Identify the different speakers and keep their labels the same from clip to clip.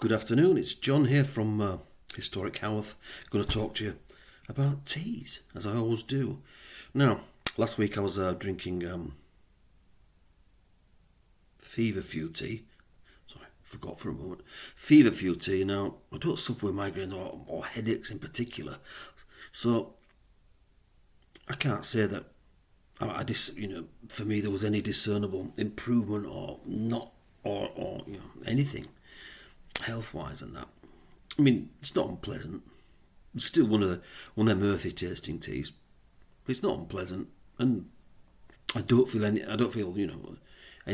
Speaker 1: Good afternoon, it's John here from Historic Haworth. Going to talk to you about teas, as I always do. Now, last week I was drinking Feverfew tea. Sorry, forgot for a moment. Feverfew tea. Now, I don't suffer with migraines or headaches in particular, so I can't say that for me there was any discernible improvement or not, or anything health-wise and that. I mean, it's not unpleasant. It's still one of them earthy tasting teas, but it's not unpleasant, and I don't feel any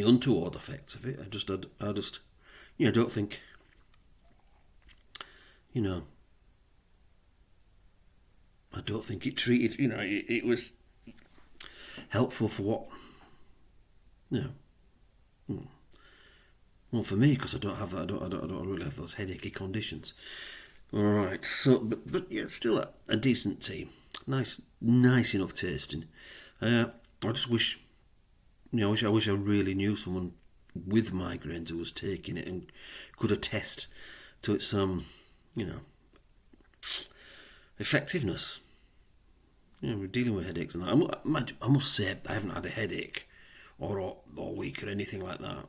Speaker 1: untoward effects of it. I just don't think, I don't think it treated, it was helpful for what, Well, for me, because I don't really have those headachy conditions. All right, so but yeah, still a decent tea, nice enough tasting. I just wish, I wish I really knew someone with migraines who was taking it and could attest to its effectiveness. We're dealing with headaches and that. I must say I haven't had a headache or week or anything like that.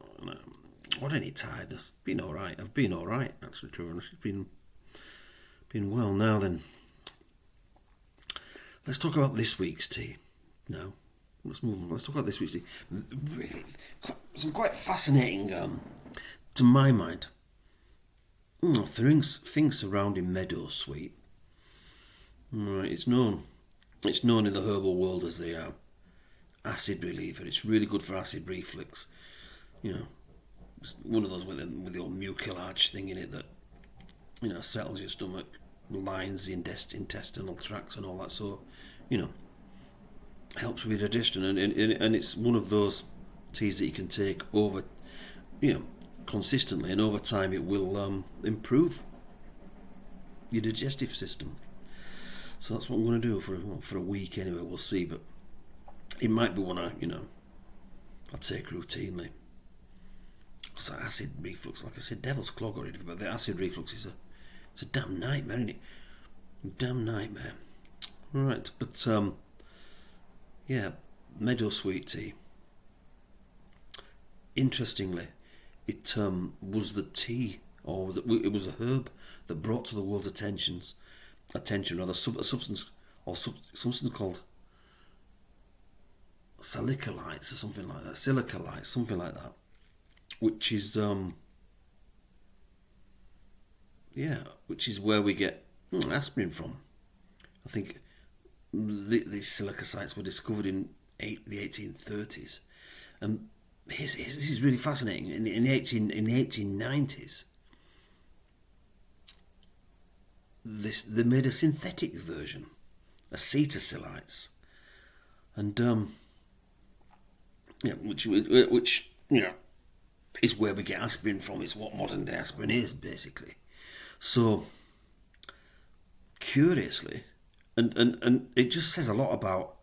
Speaker 1: Or any tiredness. Been all right. I've been all right, actually, to be honest. Been well. Now then, let's talk about this week's tea. No, let's move on. Let's talk about this week's tea. Really, some quite fascinating, to my mind, things surrounding Meadowsweet. Right, it's known in the herbal world as the acid reliever. It's really good for acid reflux. It's one of those with the old mucilage thing in it that settles your stomach, lines the intestinal tracts and all that. So helps with digestion, and it's one of those teas that you can take over consistently, and over time it will improve your digestive system. So that's what I'm going to do for a week anyway. We'll see, but it might be one I take routinely. Because that acid reflux, like I said, devil's clog already, but the acid reflux it's a damn nightmare, isn't it? A damn nightmare. Right, but Meadowsweet tea. Interestingly, it was the tea, it was a herb that brought to the world's attention, rather, a substance called silicalites or something like that. Which is where we get aspirin from. I think these silicocytes were discovered in the 1830s, and this is really fascinating. In the 1890s, they made a synthetic version, acetylsilites, and which is where we get aspirin from. It's what modern day aspirin is, basically. So, curiously, and it just says a lot about,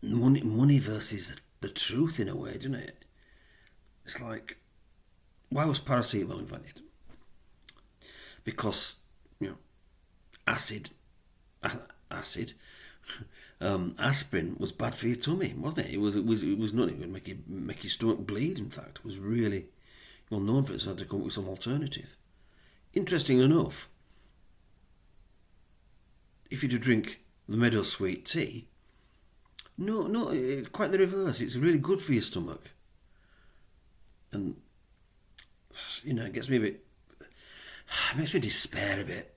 Speaker 1: money versus the truth in a way, doesn't it? It's like, why was paracetamol invented? Because, aspirin was bad for your tummy, wasn't it? It was not even make your stomach bleed. In fact, it was really well known for it, so I had to come up with some alternative. Interesting enough, if you do drink the Meadowsweet tea, no, it's quite the reverse. It's really good for your stomach, and it makes me despair a bit.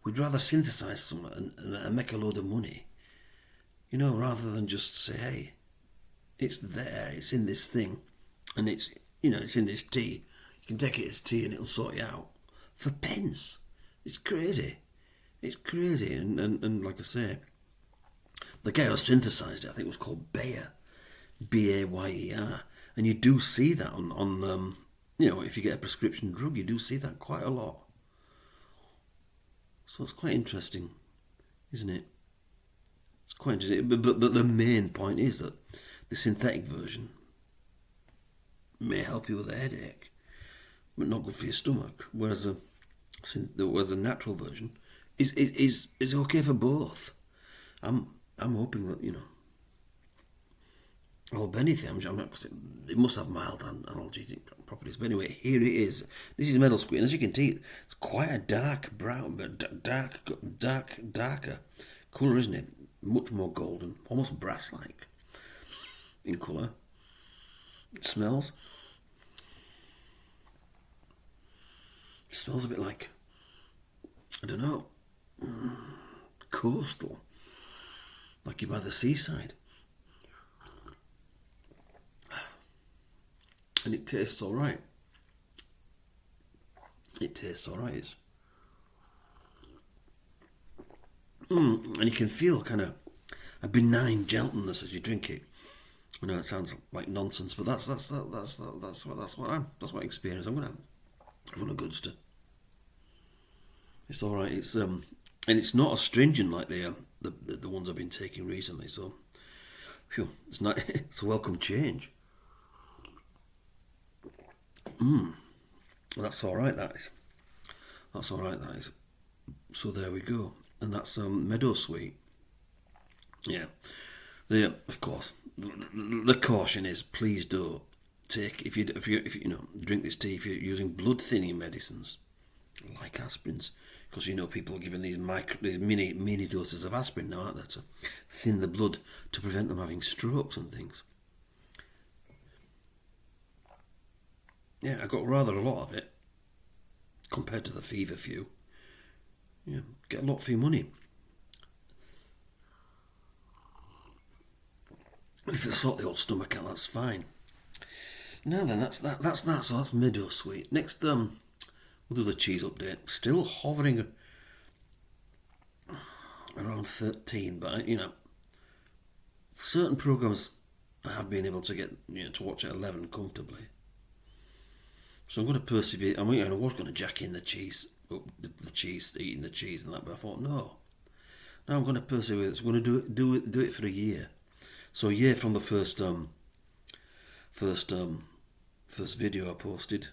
Speaker 1: We'd rather synthesize something and make a load of money, rather than just say, hey, it's there, it's in this thing, and it's in this tea. You can take it as tea and it'll sort you out for pence. It's crazy. And like I say, the guy who synthesized it, I think, was called Bayer, Bayer, and you do see that on if you get a prescription drug, you do see that quite a lot. So it's quite interesting, isn't it? It's quite interesting. But the main point is that the synthetic version may help you with a headache, but not good for your stomach. Whereas the natural version is okay for both. I'm hoping that or anything. I'm not. It must have mild analgesic properties. But anyway, here it is. This is Meadowsweet, and as you can see, it's quite a dark brown, but darker colour, isn't it? Much more golden, almost brass-like in colour. It smells a bit like, I don't know, coastal, like you're by the seaside. And it tastes all right. And you can feel kind of a benign gentleness as you drink it. I know it sounds like nonsense, but that's what I experience. I'm gonna have one of goods to. It's all right. It's and it's not astringent like the ones I've been taking recently. So, phew, it's not. It's a welcome change. That's all right. That is. That's all right. That is. So there we go, and that's Meadowsweet. Yeah. Of course, the caution is please don't take if you drink this tea if you're using blood thinning medicines like aspirins, because people are giving these mini doses of aspirin now, aren't they, to thin the blood to prevent them having strokes and things. Yeah, I got rather a lot of it compared to the Feverfew. Yeah, get a lot for your money. If it's sort the old stomach out, that's fine. Now then, that's that. So that's Meadowsweet. Next, we'll do the cheese update. Still hovering around 13, but certain programs I have been able to get to watch at 11 comfortably. So I'm going to persevere. I was going to jack in the cheese, eating the cheese and that, but I thought no. Now I'm going to persevere. I'm going to do it for a year. So a year from the first video I posted,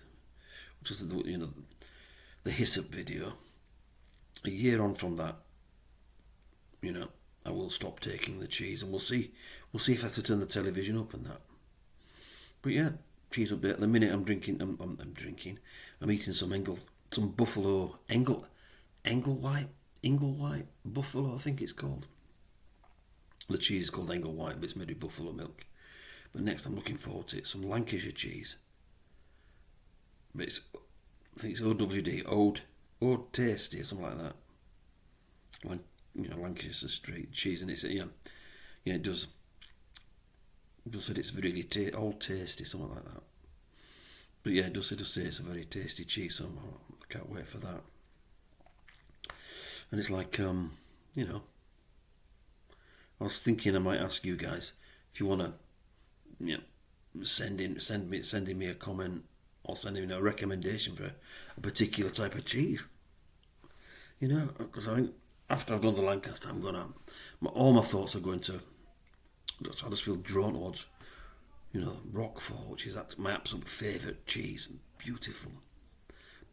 Speaker 1: which was the hyssop video. A year on from that, I will stop taking the cheese, and we'll see if I have to turn the television up and that. But yeah, cheese update. At the minute I'm eating some buffalo Englewhite buffalo, I think it's called. The cheese is called Englewhite, but it's made with buffalo milk. But next I'm looking forward to it, some Lancashire cheese. But I think it's OWD, Old Tasty or something like that. Lancashire Street cheese, and it's it does say it's really Old Tasty, something like that. But yeah, it does say it's a very tasty cheese, so I can't wait for that. And it's like I was thinking I might ask you guys if you want to, sending me a comment or sending me a recommendation for a particular type of cheese. Because I think after I've done the Lancaster, all my thoughts are going to. I just feel drawn towards, Roquefort, which is my absolute favourite cheese. Beautiful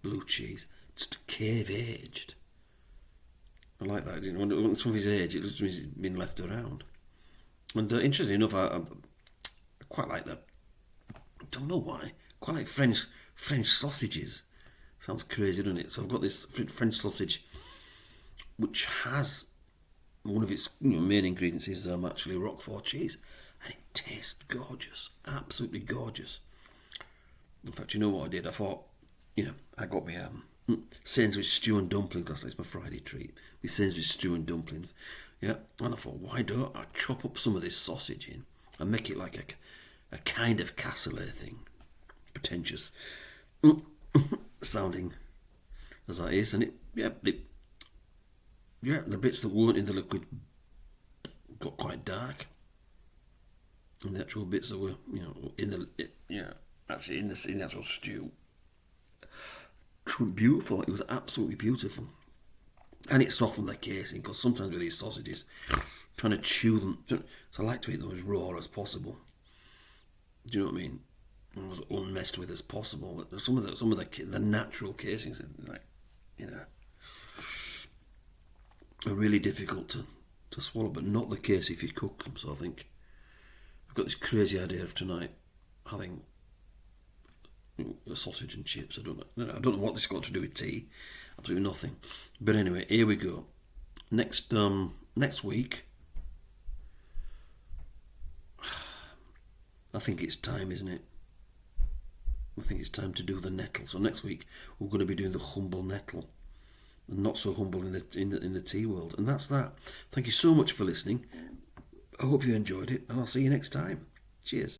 Speaker 1: blue cheese, just cave aged. I like that. When some of his age, it just means he's been left around. And interestingly enough, I quite like that. I don't know why. Quite like French sausages. Sounds crazy, doesn't it? So I've got this French sausage, which has one of its main ingredients is actually Roquefort cheese, and it tastes gorgeous, absolutely gorgeous. In fact, you know what I did? I thought, I got me Sainsbury's stew and dumplings last night. It's my Friday treat. We Sainsbury's stew and dumplings. Yeah, and I thought, why don't I chop up some of this sausage in and make it like a kind of cassoulet thing, pretentious sounding as that is, and the bits that weren't in the liquid got quite dark, and the actual bits that were in the actual stew. Beautiful. It was absolutely beautiful, and it softened the casing, because sometimes with these sausages, trying to chew them, so I like to eat them as raw as possible. Do you know what I mean? as unmessed with as possible. But some of the natural casings, like, are really difficult to swallow, but not the case if you cook them. So I think I've got this crazy idea of tonight having a sausage and chips. I don't know what this has got to do with tea. Absolutely nothing. But anyway, here we go. Next week, I think it's time, isn't it? I think it's time to do the nettle. So next week we're going to be doing the humble nettle, and not so humble in the tea world. And that's that. Thank you so much for listening. I hope you enjoyed it, and I'll see you next time. Cheers.